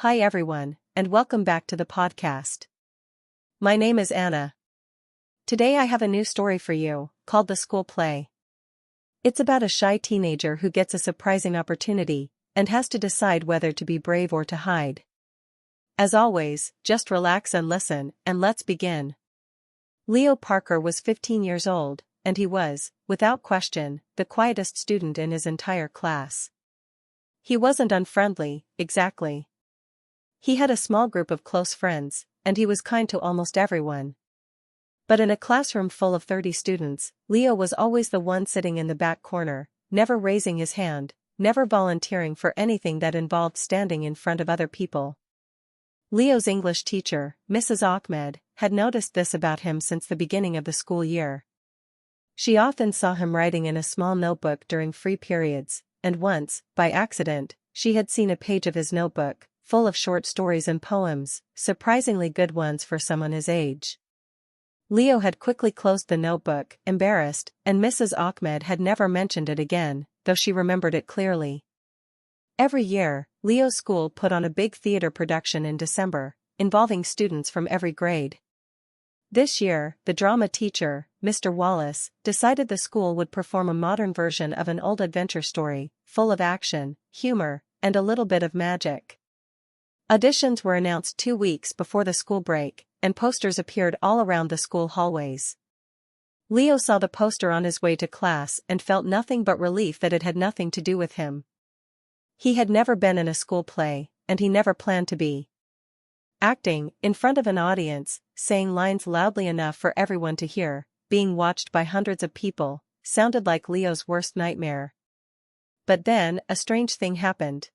Hi everyone, and welcome back to the podcast. My name is Anna. Today I have a new story for you, called The School Play. It's about a shy teenager who gets a surprising opportunity, and has to decide whether to be brave or to hide. As always, just relax and listen, and let's begin. Leo Parker was 15 years old, and he was, without question, the quietest student in his entire class. He wasn't unfriendly, exactly. He had a small group of close friends, and he was kind to almost everyone. But in a classroom full of 30 students, Leo was always the one sitting in the back corner, never raising his hand, never volunteering for anything that involved standing in front of other people. Leo's English teacher, Mrs. Ahmed, had noticed this about him since the beginning of the school year. She often saw him writing in a small notebook during free periods, and once, by accident, she had seen a page of his notebook, full of short stories and poems, surprisingly good ones for someone his age. Leo had quickly closed the notebook, embarrassed, and Mrs. Ahmed had never mentioned it again, though she remembered it clearly. Every year, Leo's school put on a big theater production in December, involving students from every grade. This year, the drama teacher, Mr. Wallace, decided the school would perform a modern version of an old adventure story, full of action, humor, and a little bit of magic. Auditions were announced 2 weeks before the school break, and posters appeared all around the school hallways. Leo saw the poster on his way to class and felt nothing but relief that it had nothing to do with him. He had never been in a school play, and he never planned to be. Acting, in front of an audience, saying lines loudly enough for everyone to hear, being watched by hundreds of people, sounded like Leo's worst nightmare. But then, a strange thing happened.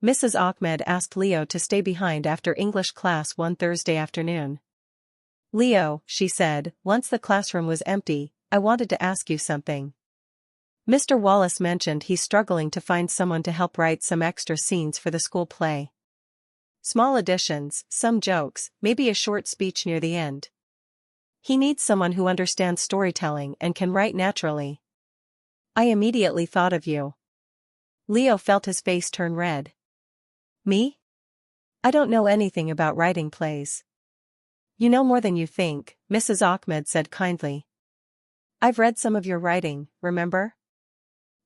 Mrs. Ahmed asked Leo to stay behind after English class one Thursday afternoon. "Leo," she said, once the classroom was empty, "I wanted to ask you something. Mr. Wallace mentioned he's struggling to find someone to help write some extra scenes for the school play. Small additions, some jokes, maybe a short speech near the end. He needs someone who understands storytelling and can write naturally." I immediately thought of you. Leo felt his face turn red. "Me? I don't know anything about writing plays." "You know more than you think," Mrs. Ahmed said kindly. "I've read some of your writing, remember?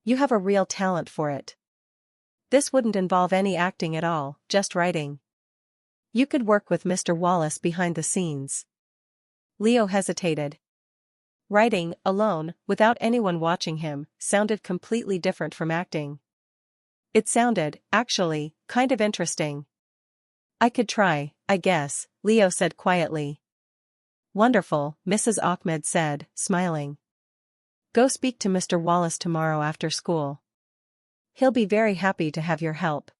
You have a real talent for it. This wouldn't involve any acting at all, just writing. You could work with Mr. Wallace behind the scenes." Leo hesitated. Writing, alone, without anyone watching him, sounded completely different from acting. It sounded, actually, kind of interesting. "I could try, I guess," Leo said quietly. "Wonderful," Mrs. Ahmed said, smiling. "Go speak to Mr. Wallace tomorrow after school. He'll be very happy to have your help."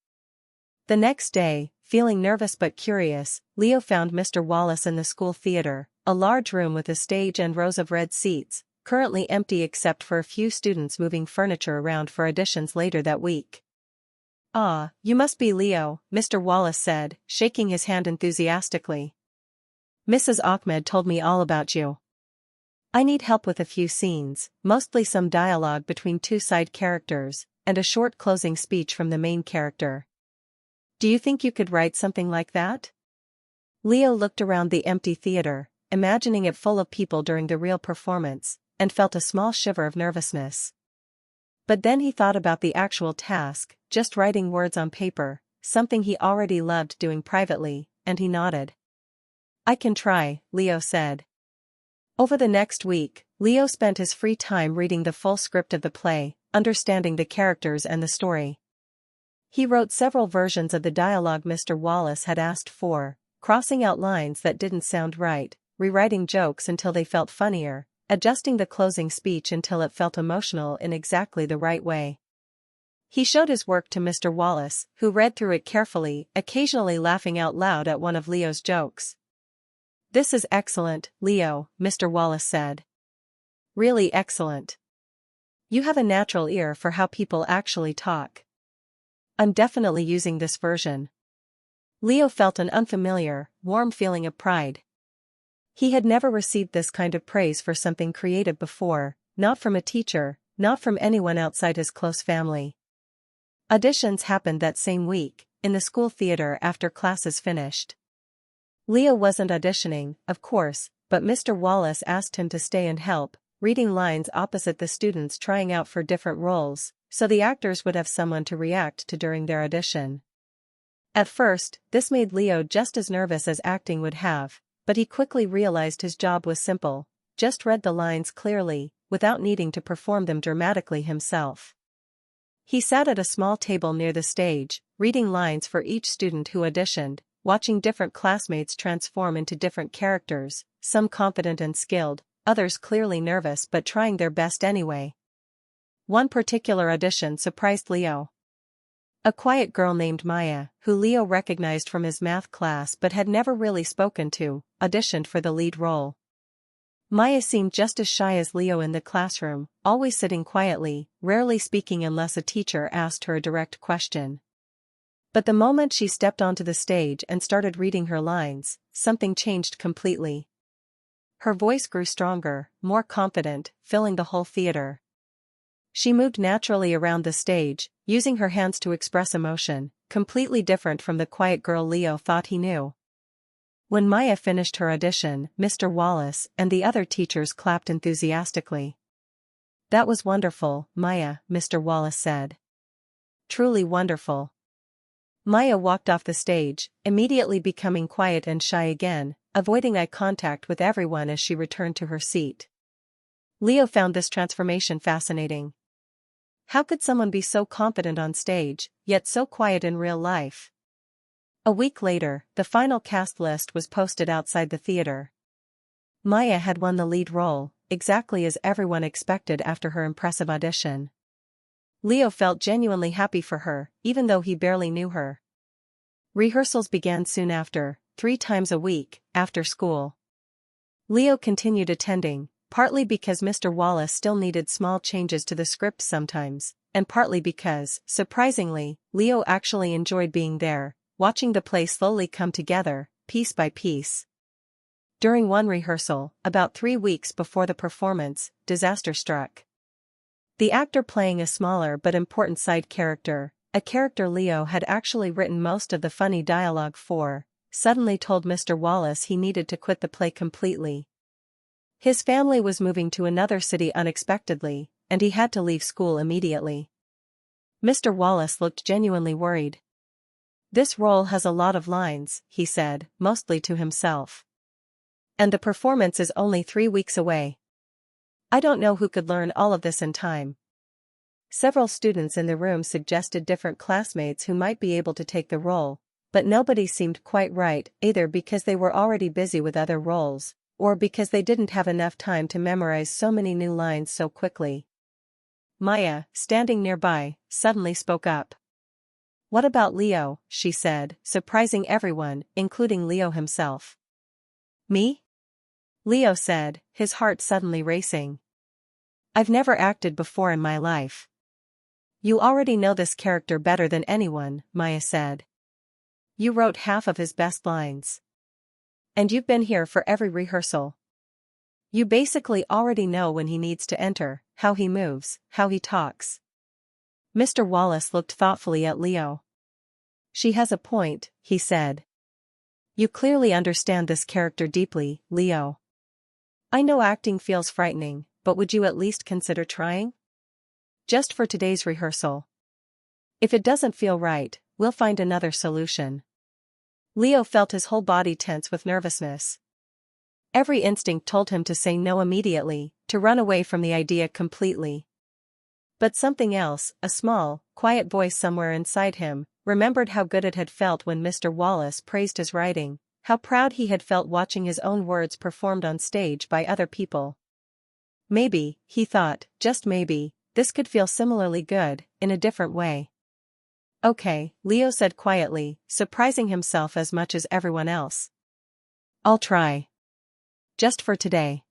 The next day, feeling nervous but curious, Leo found Mr. Wallace in the school theater, a large room with a stage and rows of red seats, currently empty except for a few students moving furniture around for auditions later that week. "Ah, you must be Leo," Mr. Wallace said, shaking his hand enthusiastically. "Mrs. Ahmed told me all about you. I need help with a few scenes, mostly some dialogue between two side characters, and a short closing speech from the main character. Do you think you could write something like that?" Leo looked around the empty theater, imagining it full of people during the real performance, and felt a small shiver of nervousness. But then he thought about the actual task, just writing words on paper, something he already loved doing privately, and he nodded. "I can try," Leo said. Over the next week, Leo spent his free time reading the full script of the play, understanding the characters and the story. He wrote several versions of the dialogue Mr. Wallace had asked for, crossing out lines that didn't sound right, rewriting jokes until they felt funnier, adjusting the closing speech until it felt emotional in exactly the right way. He showed his work to Mr. Wallace, who read through it carefully, occasionally laughing out loud at one of Leo's jokes. "This is excellent, Leo," Mr. Wallace said. "Really excellent. You have a natural ear for how people actually talk. I'm definitely using this version." Leo felt an unfamiliar, warm feeling of pride. He had never received this kind of praise for something creative before, not from a teacher, not from anyone outside his close family. Auditions happened that same week, in the school theater after classes finished. Leo wasn't auditioning, of course, but Mr. Wallace asked him to stay and help, reading lines opposite the students trying out for different roles, so the actors would have someone to react to during their audition. At first, this made Leo just as nervous as acting would have, but he quickly realized his job was simple: just read the lines clearly, without needing to perform them dramatically himself. He sat at a small table near the stage, reading lines for each student who auditioned, watching different classmates transform into different characters, some confident and skilled, others clearly nervous but trying their best anyway. One particular audition surprised Leo. A quiet girl named Maya, who Leo recognized from his math class but had never really spoken to, auditioned for the lead role. Maya seemed just as shy as Leo in the classroom, always sitting quietly, rarely speaking unless a teacher asked her a direct question. But the moment she stepped onto the stage and started reading her lines, something changed completely. Her voice grew stronger, more confident, filling the whole theater. She moved naturally around the stage, using her hands to express emotion, completely different from the quiet girl Leo thought he knew. When Maya finished her audition, Mr. Wallace and the other teachers clapped enthusiastically. "That was wonderful, Maya," Mr. Wallace said. "Truly wonderful." Maya walked off the stage, immediately becoming quiet and shy again, avoiding eye contact with everyone as she returned to her seat. Leo found this transformation fascinating. How could someone be so confident on stage, yet so quiet in real life? A week later, the final cast list was posted outside the theater. Maya had won the lead role, exactly as everyone expected after her impressive audition. Leo felt genuinely happy for her, even though he barely knew her. Rehearsals began soon after, 3 times a week, after school. Leo continued attending, partly because Mr. Wallace still needed small changes to the script sometimes, and partly because, surprisingly, Leo actually enjoyed being there, watching the play slowly come together, piece by piece. During one rehearsal, about 3 weeks before the performance, disaster struck. The actor playing a smaller but important side character, a character Leo had actually written most of the funny dialogue for, suddenly told Mr. Wallace he needed to quit the play completely. His family was moving to another city unexpectedly, and he had to leave school immediately. Mr. Wallace looked genuinely worried. "This role has a lot of lines," he said, mostly to himself. "And the performance is only 3 weeks away. I don't know who could learn all of this in time." Several students in the room suggested different classmates who might be able to take the role, but nobody seemed quite right, either because they were already busy with other roles, or because they didn't have enough time to memorize so many new lines so quickly. Maya, standing nearby, suddenly spoke up. "What about Leo?" she said, surprising everyone, including Leo himself. "Me?" Leo said, his heart suddenly racing. "I've never acted before in my life." "You already know this character better than anyone," Maya said. "You wrote half of his best lines. And you've been here for every rehearsal. You basically already know when he needs to enter, how he moves, how he talks." Mr. Wallace looked thoughtfully at Leo. "She has a point," he said. "You clearly understand this character deeply, Leo. I know acting feels frightening, but would you at least consider trying? Just for today's rehearsal. If it doesn't feel right, we'll find another solution." Leo felt his whole body tense with nervousness. Every instinct told him to say no immediately, to run away from the idea completely. But something else, a small, quiet voice somewhere inside him, remembered how good it had felt when Mr. Wallace praised his writing, how proud he had felt watching his own words performed on stage by other people. Maybe, he thought, just maybe, this could feel similarly good, in a different way. "Okay," Leo said quietly, surprising himself as much as everyone else. "I'll try. Just for today."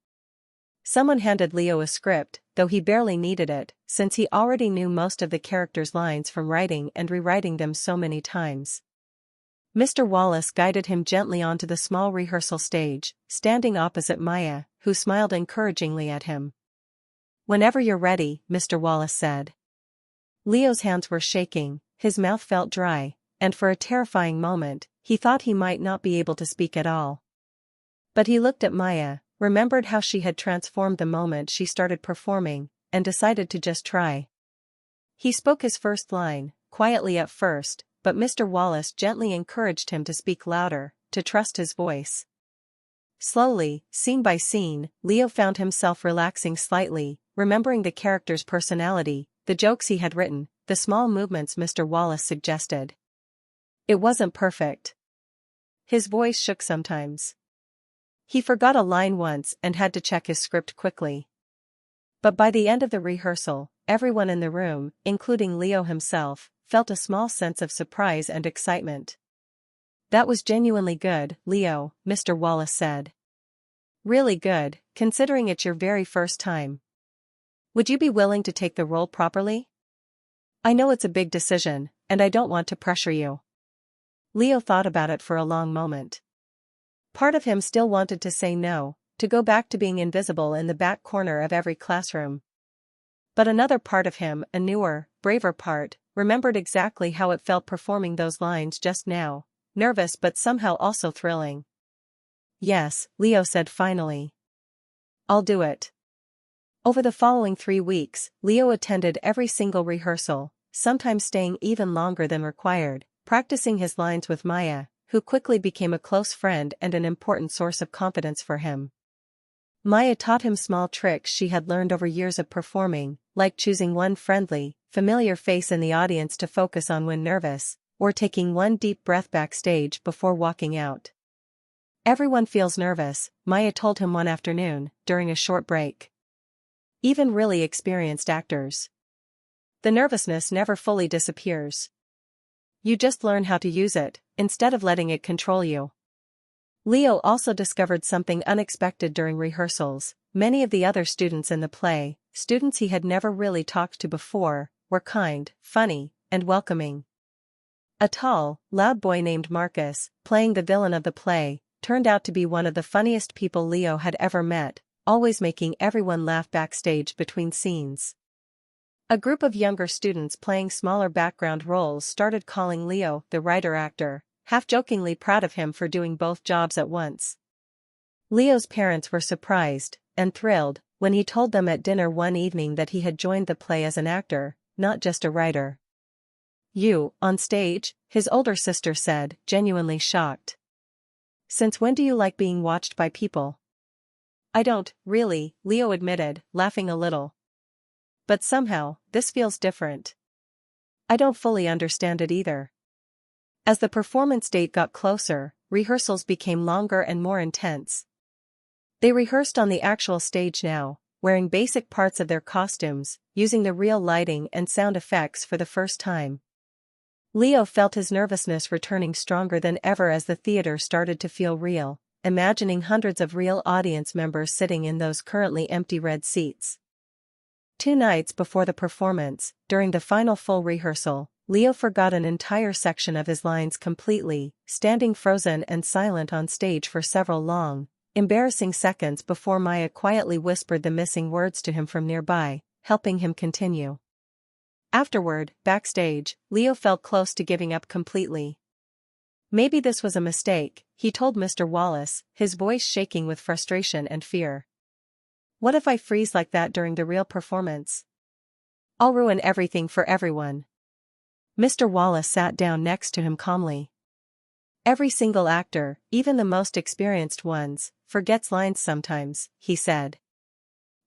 Someone handed Leo a script, though he barely needed it, since he already knew most of the characters' lines from writing and rewriting them so many times. Mr. Wallace guided him gently onto the small rehearsal stage, standing opposite Maya, who smiled encouragingly at him. "Whenever you're ready," Mr. Wallace said. Leo's hands were shaking, his mouth felt dry, and for a terrifying moment, he thought he might not be able to speak at all. But he looked at Maya, remembered how she had transformed the moment she started performing, and decided to just try. He spoke his first line, quietly at first, but Mr. Wallace gently encouraged him to speak louder, to trust his voice. Slowly, scene by scene, Leo found himself relaxing slightly, remembering the character's personality, the jokes he had written, the small movements Mr. Wallace suggested. It wasn't perfect. His voice shook sometimes. He forgot a line once and had to check his script quickly. But by the end of the rehearsal, everyone in the room, including Leo himself, felt a small sense of surprise and excitement. "That was genuinely good, Leo," Mr. Wallace said. "Really good, considering it's your very first time. Would you be willing to take the role properly? I know it's a big decision, and I don't want to pressure you." Leo thought about it for a long moment. Part of him still wanted to say no, to go back to being invisible in the back corner of every classroom. But another part of him, a newer, braver part, remembered exactly how it felt performing those lines just now, nervous but somehow also thrilling. "Yes," Leo said finally. "I'll do it." Over the following 3 weeks, Leo attended every single rehearsal, sometimes staying even longer than required, practicing his lines with Maya, who quickly became a close friend and an important source of confidence for him. Maya taught him small tricks she had learned over years of performing, like choosing one friendly, familiar face in the audience to focus on when nervous, or taking one deep breath backstage before walking out. "Everyone feels nervous," Maya told him one afternoon, during a short break. "Even really experienced actors. The nervousness never fully disappears. You just learn how to use it, instead of letting it control you." Leo also discovered something unexpected during rehearsals. Many of the other students in the play, students he had never really talked to before, were kind, funny, and welcoming. A tall, loud boy named Marcus, playing the villain of the play, turned out to be one of the funniest people Leo had ever met, always making everyone laugh backstage between scenes. A group of younger students playing smaller background roles started calling Leo the writer-actor, half-jokingly proud of him for doing both jobs at once. Leo's parents were surprised, and thrilled, when he told them at dinner one evening that he had joined the play as an actor, not just a writer. "You, on stage?" his older sister said, genuinely shocked. "Since when do you like being watched by people?" "I don't, really," Leo admitted, laughing a little. "But somehow, this feels different. I don't fully understand it either." As the performance date got closer, rehearsals became longer and more intense. They rehearsed on the actual stage now, wearing basic parts of their costumes, using the real lighting and sound effects for the first time. Leo felt his nervousness returning stronger than ever as the theater started to feel real, imagining hundreds of real audience members sitting in those currently empty red seats. 2 nights before the performance, during the final full rehearsal, Leo forgot an entire section of his lines completely, standing frozen and silent on stage for several long, embarrassing seconds before Maya quietly whispered the missing words to him from nearby, helping him continue. Afterward, backstage, Leo felt close to giving up completely. Maybe this was a mistake, he told Mr. Wallace, his voice shaking with frustration and fear. What if I freeze like that during the real performance? I'll ruin everything for everyone. Mr. Wallace sat down next to him calmly. Every single actor, even the most experienced ones, forgets lines sometimes, he said.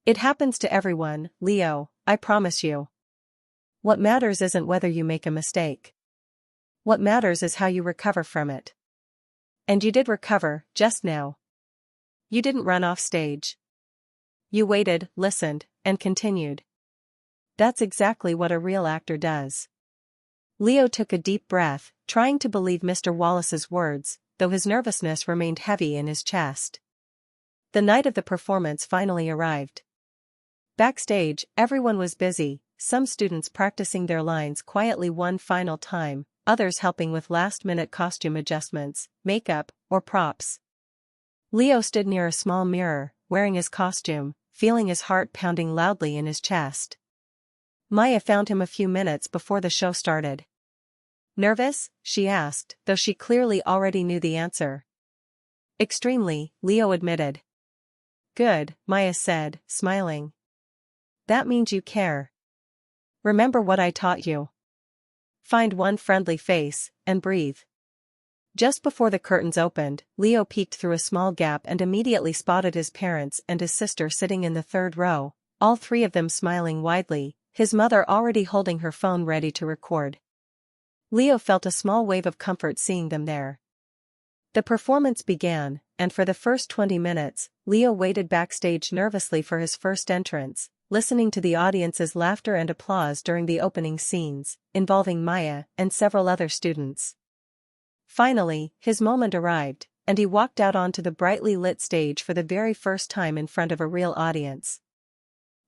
It happens to everyone, Leo, I promise you. What matters isn't whether you make a mistake. What matters is how you recover from it. And you did recover, just now. You didn't run off stage. You waited, listened, and continued. That's exactly what a real actor does. Leo took a deep breath, trying to believe Mr. Wallace's words, though his nervousness remained heavy in his chest. The night of the performance finally arrived. Backstage, everyone was busy, some students practicing their lines quietly one final time, others helping with last-minute costume adjustments, makeup, or props. Leo stood near a small mirror, wearing his costume, feeling his heart pounding loudly in his chest. Maya found him a few minutes before the show started. Nervous? She asked, though she clearly already knew the answer. Extremely, Leo admitted. Good, Maya said, smiling. That means you care. Remember what I taught you. Find one friendly face, and breathe. Just before the curtains opened, Leo peeked through a small gap and immediately spotted his parents and his sister sitting in the third row, all three of them smiling widely, his mother already holding her phone ready to record. Leo felt a small wave of comfort seeing them there. The performance began, and for the first 20 minutes, Leo waited backstage nervously for his first entrance, listening to the audience's laughter and applause during the opening scenes, involving Maya and several other students. Finally, his moment arrived, and he walked out onto the brightly lit stage for the very first time in front of a real audience.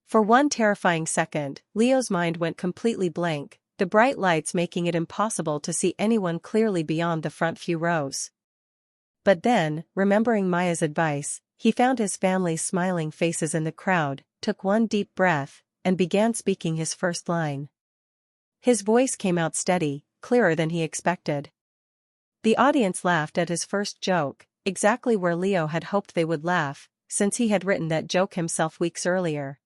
For one terrifying second, Leo's mind went completely blank, the bright lights making it impossible to see anyone clearly beyond the front few rows. But then, remembering Maya's advice, he found his family's smiling faces in the crowd, took one deep breath, and began speaking his first line. His voice came out steady, clearer than he expected. The audience laughed at his first joke, exactly where Leo had hoped they would laugh, since he had written that joke himself weeks earlier.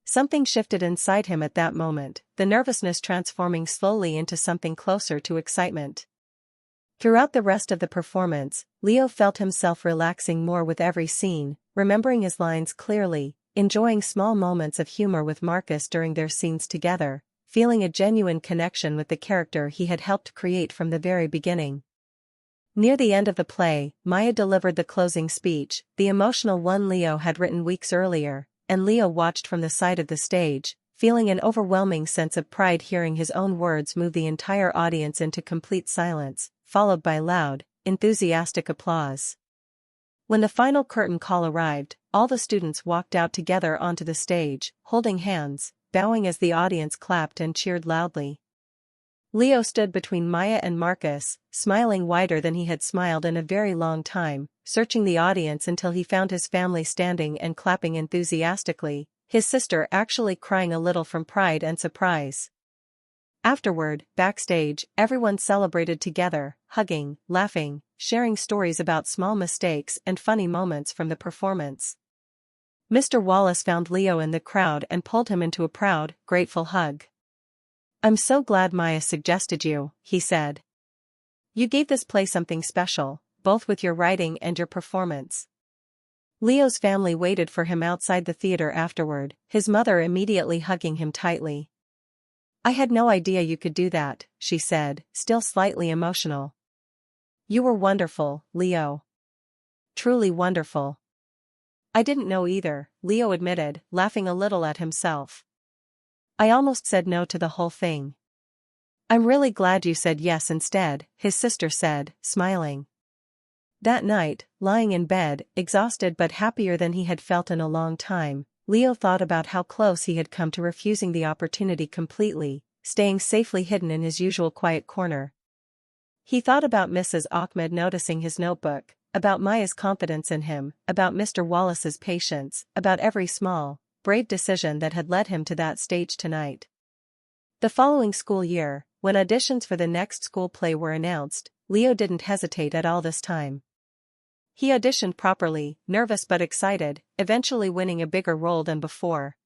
Something shifted inside him at that moment, the nervousness transforming slowly into something closer to excitement. Throughout the rest of the performance, Leo felt himself relaxing more with every scene, remembering his lines clearly, enjoying small moments of humor with Marcus during their scenes together, feeling a genuine connection with the character he had helped create from the very beginning. Near the end of the play, Maya delivered the closing speech, the emotional one Leo had written weeks earlier, and Leo watched from the side of the stage, feeling an overwhelming sense of pride hearing his own words move the entire audience into complete silence, followed by loud, enthusiastic applause. When the final curtain call arrived, all the students walked out together onto the stage, holding hands, bowing as the audience clapped and cheered loudly. Leo stood between Maya and Marcus, smiling wider than he had smiled in a very long time, searching the audience until he found his family standing and clapping enthusiastically, his sister actually crying a little from pride and surprise. Afterward, backstage, everyone celebrated together, hugging, laughing, sharing stories about small mistakes and funny moments from the performance. Mr. Wallace found Leo in the crowd and pulled him into a proud, grateful hug. "I'm so glad Maya suggested you," he said. "You gave this play something special, both with your writing and your performance." Leo's family waited for him outside the theater afterward, his mother immediately hugging him tightly. "I had no idea you could do that," she said, still slightly emotional. "You were wonderful, Leo. Truly wonderful." "I didn't know either," Leo admitted, laughing a little at himself. "I almost said no to the whole thing." "I'm really glad you said yes instead," his sister said, smiling. That night, lying in bed, exhausted but happier than he had felt in a long time, Leo thought about how close he had come to refusing the opportunity completely, staying safely hidden in his usual quiet corner. He thought about Mrs. Ahmed noticing his notebook, about Maya's confidence in him, about Mr. Wallace's patience, about every small, brave decision that had led him to that stage tonight. The following school year, when auditions for the next school play were announced, Leo didn't hesitate at all this time. He auditioned properly, nervous but excited, eventually winning a bigger role than before.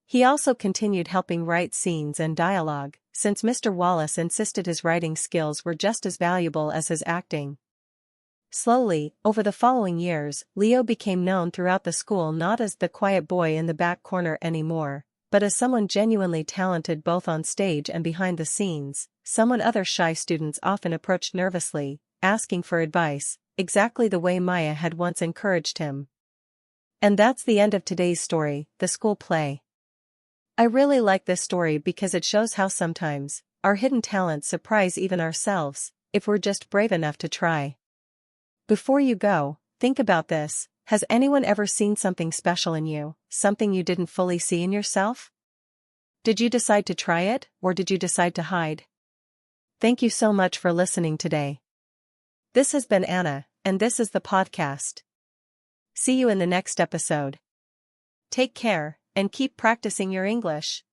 He also continued helping write scenes and dialogue, since Mr. Wallace insisted his writing skills were just as valuable as his acting. Slowly, over the following years, Leo became known throughout the school not as the quiet boy in the back corner anymore, but as someone genuinely talented both on stage and behind the scenes, someone other shy students often approached nervously, asking for advice, exactly the way Maya had once encouraged him. And that's the end of today's story, the school play. I really like this story because it shows how sometimes, our hidden talents surprise even ourselves, if we're just brave enough to try. Before you go, think about this: has anyone ever seen something special in you, something you didn't fully see in yourself? Did you decide to try it, or did you decide to hide? Thank you so much for listening today. This has been Anna, and this is the podcast. See you in the next episode. Take care, and keep practicing your English.